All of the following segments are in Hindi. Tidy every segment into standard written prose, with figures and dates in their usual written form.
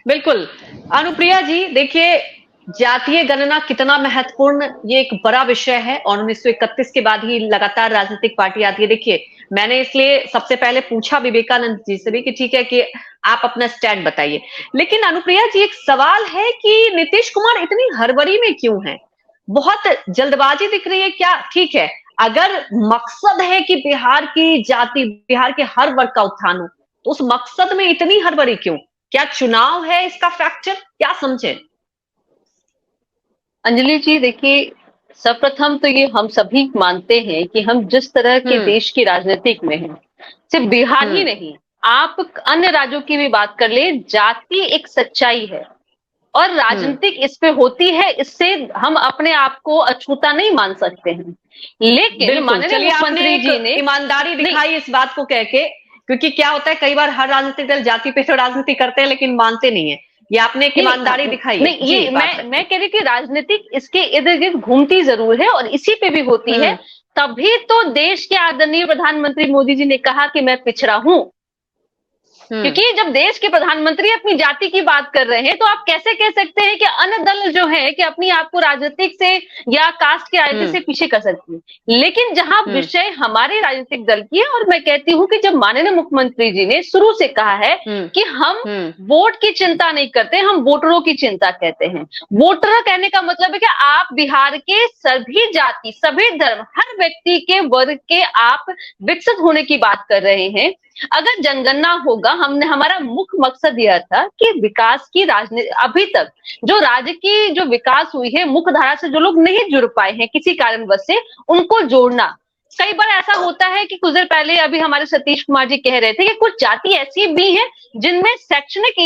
बिल्कुल। अनुप्रिया जी, देखिए, जातीय गणना कितना महत्वपूर्ण, ये एक बड़ा विषय है और 1931 के बाद ही लगातार राजनीतिक पार्टी आती है। देखिए, मैंने इसलिए सबसे पहले पूछा विवेकानंद जी से भी कि ठीक है कि आप अपना स्टैंड बताइए। लेकिन अनुप्रिया जी, एक सवाल है कि नीतीश कुमार इतनी हड़बड़ी में क्यों हैं? बहुत जल्दबाजी दिख रही है क्या? ठीक है, अगर मकसद है कि बिहार की जाति, बिहार के हर वर्ग का उत्थान हो, तो उस मकसद में इतनी हड़बड़ी क्यों? क्या चुनाव है इसका फैक्टर? क्या समझे? अंजलि जी देखिए, सर्वप्रथम तो ये हम सभी मानते हैं कि हम जिस तरह के हम्म। देश की राजनीतिक में हैं, सिर्फ बिहार ही हम्म। नहीं, आप अन्य राज्यों की भी बात कर ले, जाति एक सच्चाई है और हम्म। राजनीतिक इस पे होती है, इससे हम अपने आप को अछूता नहीं मान सकते हैं। लेकिन बिल्कुल, माननीय चलिए, आपने मुख्यमंत्री जी एक ने ईमानदारी नहीं दिखाई इस बात को कह के, क्योंकि क्या होता है कई बार हर राजनीतिक दल जाति पे तो राजनीति करते हैं लेकिन मानते नहीं है। ये आपने एक नहीं ईमानदारी दिखाई है। नहीं, जी, ये बात मैं रखिए। कह रही कि राजनीतिक इसके इर्द गिर्द घूमती जरूर है और इसी पे भी होती है। हम्म। तभी तो देश के आदरणीय प्रधानमंत्री मोदी जी ने कहा कि मैं पिछड़ा हूं, हम्म। क्योंकि जब देश के प्रधानमंत्री अपनी जाति की बात कर रहे हैं तो आप कैसे कह सकते हैं कि अन्य दल जो है कि अपनी आप को राजनीतिक से या कास्ट के राजनीति हम्म। से पीछे कर सकती है। लेकिन जहां हम्म। विषय हमारे राजनीतिक दल की है, और मैं कहती हूं कि जब माननीय मुख्यमंत्री जी ने शुरू से कहा है हम्म। कि हम हम्म। वोट की चिंता नहीं करते, हम वोटरों की चिंता कहते हैं। वोटर कहने का मतलब है कि आप बिहार के सभी जाति, सभी धर्म, हर व्यक्ति के वर्ग के आप विकसित होने की बात कर रहे हैं। अगर जनगणना होगा, हमने हमारा मुख्य मकसद यह था कि विकास की राजनीति, अभी तक जो राज्य की जो विकास हुई है, मुख्य धारा से जो लोग नहीं जुड़ पाए हैं किसी कारणवश से, उनको जोड़ना। कई बार ऐसा होता है कि कुछ देर पहले अभी हमारे सतीश कुमार जी कह रहे थे कि कुछ जाति ऐसी भी है जिनमें शैक्षणिक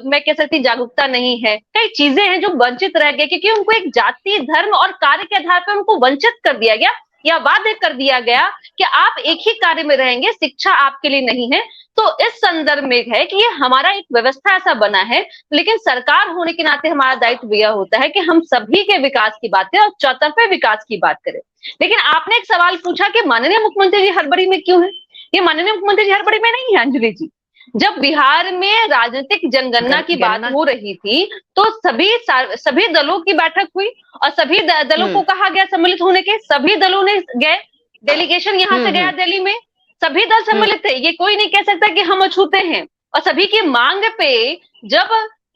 मैं कह सकती जागरूकता नहीं है, कई चीजें हैं जो वंचित रह गए क्योंकि उनको एक जाति, धर्म और कार्य के आधार पर उनको वंचित कर दिया गया या वादे कर दिया गया कि आप एक ही कार्य में रहेंगे, शिक्षा आपके लिए नहीं है। तो इस संदर्भ में है कि ये हमारा एक व्यवस्था ऐसा बना है, लेकिन सरकार होने के नाते हमारा दायित्व यह होता है कि हम सभी के विकास की बात करें और चौतरफे विकास की बात करें। लेकिन आपने एक सवाल पूछा कि माननीय मुख्यमंत्री जी हड़बड़ी में क्यों है? ये माननीय मुख्यमंत्री जी हड़बड़ी में नहीं है अंजलि जी। जब बिहार में राजनीतिक जनगणना की बात हो रही थी तो सभी दलों की बैठक हुई और सभी दलों को कहा गया सम्मिलित होने के, सभी दलों ने गए, डेलीगेशन यहाँ से गया दिल्ली में, सभी दल सम्मिलित थे। ये कोई नहीं कह सकता कि हम अछूते हैं। और सभी की मांग पे जब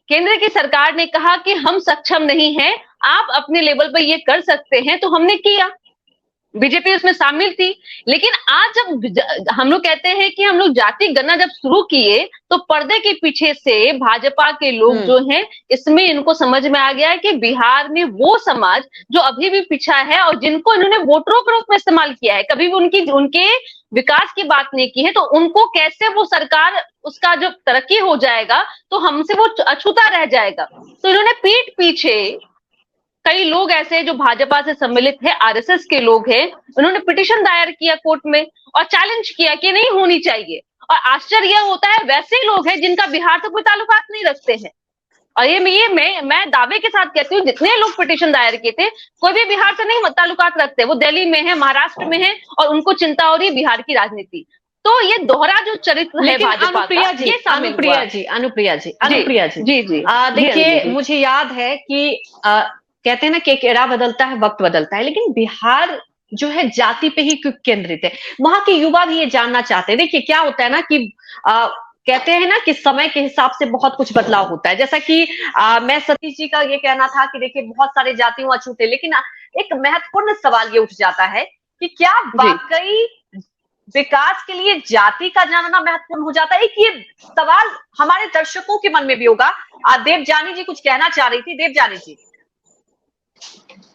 केंद्र की सरकार ने कहा कि हम सक्षम नहीं हैं, आप अपने लेवल पर ये कर सकते हैं, तो हमने किया, बीजेपी उसमें शामिल थी। लेकिन आज जब हम लोग कहते हैं कि हम लोग जाति गणना जब शुरू किए तो पर्दे के पीछे से भाजपा के लोग जो हैं, इसमें इनको समझ में आ गया है कि बिहार में वो समाज जो अभी भी पिछड़ा है और जिनको इन्होंने वोटरों के रूप में इस्तेमाल किया है, कभी भी उनके विकास की बात नहीं की है, तो उनको कैसे वो सरकार, उसका जो तरक्की हो जाएगा तो हमसे वो अछूता रह जाएगा। तो इन्होंने पीठ पीछे कई लोग ऐसे जो भाजपा से सम्मिलित है, आरएसएस के लोग हैं, उन्होंने पिटीशन दायर किया कोर्ट में और चैलेंज किया कि नहीं होनी चाहिए। और आश्चर्य यह होता है वैसे ही लोग हैं जिनका बिहार से कोई ताल्लुकात नहीं रखते हैं। और मैं दावे के साथ कहती हूँ, जितने लोग पिटीशन दायर किए थे कोई भी बिहार से नहीं ताल्लुकात रखते, वो दिल्ली में है, महाराष्ट्र में है और उनको चिंता हो रही है बिहार की राजनीति। तो ये दोहरा जो चरित्र है भाजपा का, ये शामिल हुआ। अनुप्रिया जी, जी जी देखिए, मुझे याद है कि कहते हैं ना कि एक एरा बदलता है, वक्त बदलता है, लेकिन बिहार जो है जाति पे ही क्यों केंद्रित है? वहां के युवा भी ये जानना चाहते हैं। देखिए, क्या होता है ना कि कहते हैं ना कि समय के हिसाब से बहुत कुछ बदलाव होता है। जैसा कि मैं सतीश जी का ये कहना था कि देखिए, बहुत सारे जातियों अछूते, लेकिन एक महत्वपूर्ण सवाल ये उठ जाता है कि क्या वाकई विकास के लिए जाति का जानना महत्वपूर्ण हो जाता है? एक ये सवाल हमारे दर्शकों के मन में भी होगा। देवजानी जी कुछ कहना चाह रही थी। देवजानी जी,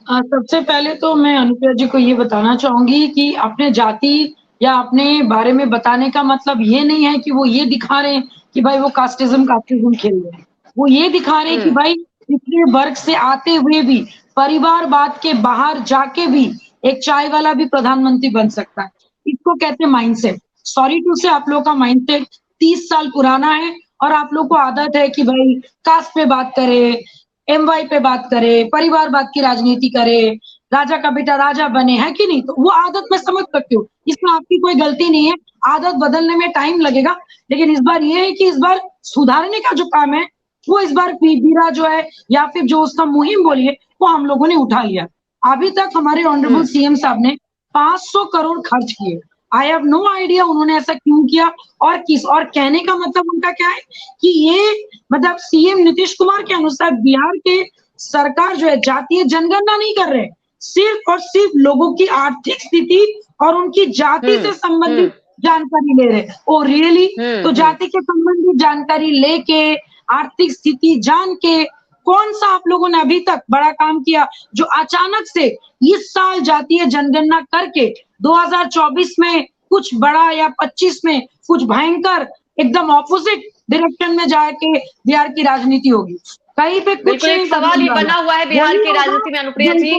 सबसे पहले तो मैं अनुप्रिया जी को ये बताना चाहूंगी कि अपने जाति या अपने बारे में बताने का मतलब ये नहीं है कि वो ये दिखा रहे हैं कि भाई वो कास्टिज्म खेल रहे हैं। वो ये दिखा रहे हैं कि भाई पिछड़े वर्ग से आते हुए भी, परिवारवाद के बाहर जाके भी एक चाय वाला भी प्रधानमंत्री बन सकता है। इसको कहते हैं माइंडसेट। सॉरी टू से आप लोगों का माइंडसेट 30 साल पुराना है और आप लोग को आदत है कि भाई कास्ट पे बात करे, एमवाई पे बात करे, परिवारवाद की राजनीति करे, राजा का बेटा राजा बने, है कि नहीं? तो वो आदत मैं समझ सकती हूँ, इसमें आपकी कोई गलती नहीं है। आदत बदलने में टाइम लगेगा, लेकिन इस बार ये है कि इस बार सुधारने का जो काम है वो इस बार बीरा जो है या फिर जो उसका मुहिम बोलिए वो हम लोगों ने उठा लिया। अभी तक हमारे ऑनरेबल सीएम साहब ने 500 करोड़ खर्च किए। आई हैव नो आइडिया उन्होंने ऐसा क्यों किया और किस, और कहने का मतलब उनका क्या है कि ये मतलब सीएम नीतीश कुमार के अनुसार बिहार के सरकार जो है जातीय जनगणना नहीं कर रहे, सिर्फ और सिर्फ लोगों की आर्थिक स्थिति और उनकी जाति से संबंधित जानकारी ले रहे। Oh really? तो जाति के संबंधित जानकारी लेके आर्थिक स्थिति जान के कौन सा आप लोगों ने अभी तक बड़ा काम किया जो अचानक से इस साल जातीय जनगणना करके 2024 में कुछ बड़ा या 25 में कुछ भयंकर एकदम ऑपोजिट डायरेक्शन में जाके बिहार की राजनीति होगी? कहीं पे कुछ बिल्कुल एक सवाल ये बना हुआ है बिहार की राजनीति में अनुप्रिया जी,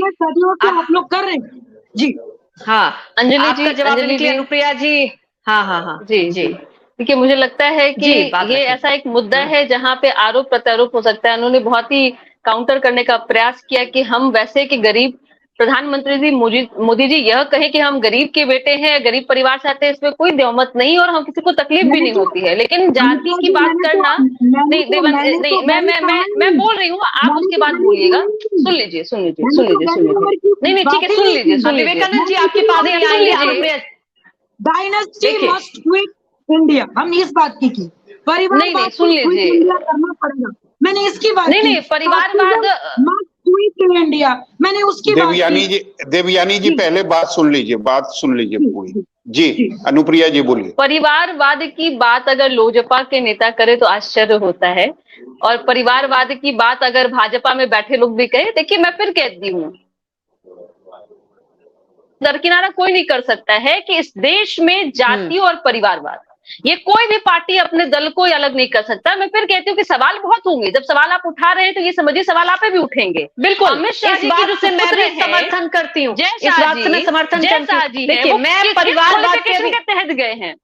आप लोग कर रहे हैं जी। हाँ अंजलि जी, आपका जवाब अंजलि निकले जी। अनुप्रिया जी। हाँ जी। देखिए मुझे लगता है कि ये ऐसा एक मुद्दा है जहाँ पे आरोप प्रत्यारोप हो सकता है। उन्होंने बहुत ही काउंटर करने का प्रयास किया कि हम वैसे कि गरीब प्रधानमंत्री जी मोदी जी यह कहे कि हम गरीब के बेटे हैं, गरीब परिवार से आते हैं, इसमें कोई देवमत नहीं और हम किसी को तकलीफ भी नहीं होती है। लेकिन जाति की बात करना नहीं, मैं बोल रही हूँ, आप उसके बाद बोलिएगा। सुन लीजिए। नहीं ठीक है, सुन लीजिए। विवेकानंद जी आपके पास ही आएंगे। डायनेस्टी मस्ट क्विट इंडिया, हमने इस बात की परिवार नहीं सुन लीजिए, करना पड़ेगा, मैंने इसकी बात नहीं परिवारवाद इंडिया, मैंने उसकी देवयानी जी पहले बात सुन लीजिए पूरी जी। अनुप्रिया जी बोलिए। परिवारवाद की बात अगर लोजपा के नेता करे तो आश्चर्य होता है, और परिवारवाद की बात अगर भाजपा में बैठे लोग भी कहे, देखिए मैं फिर कहती हूँ, दरकिनारा कोई नहीं कर सकता है कि इस देश में जाति और परिवारवाद, ये कोई भी पार्टी अपने दल को अलग नहीं कर सकता। मैं फिर कहती हूँ कि सवाल बहुत होंगे, जब सवाल आप उठा रहे हैं तो ये समझिए सवाल आप पे भी उठेंगे। बिल्कुल, अमित शाह जी की जो मैं भी समर्थन करती हूँ, जय शाह जी, देखिए मैं परिवारवाद के तहत गए हैं।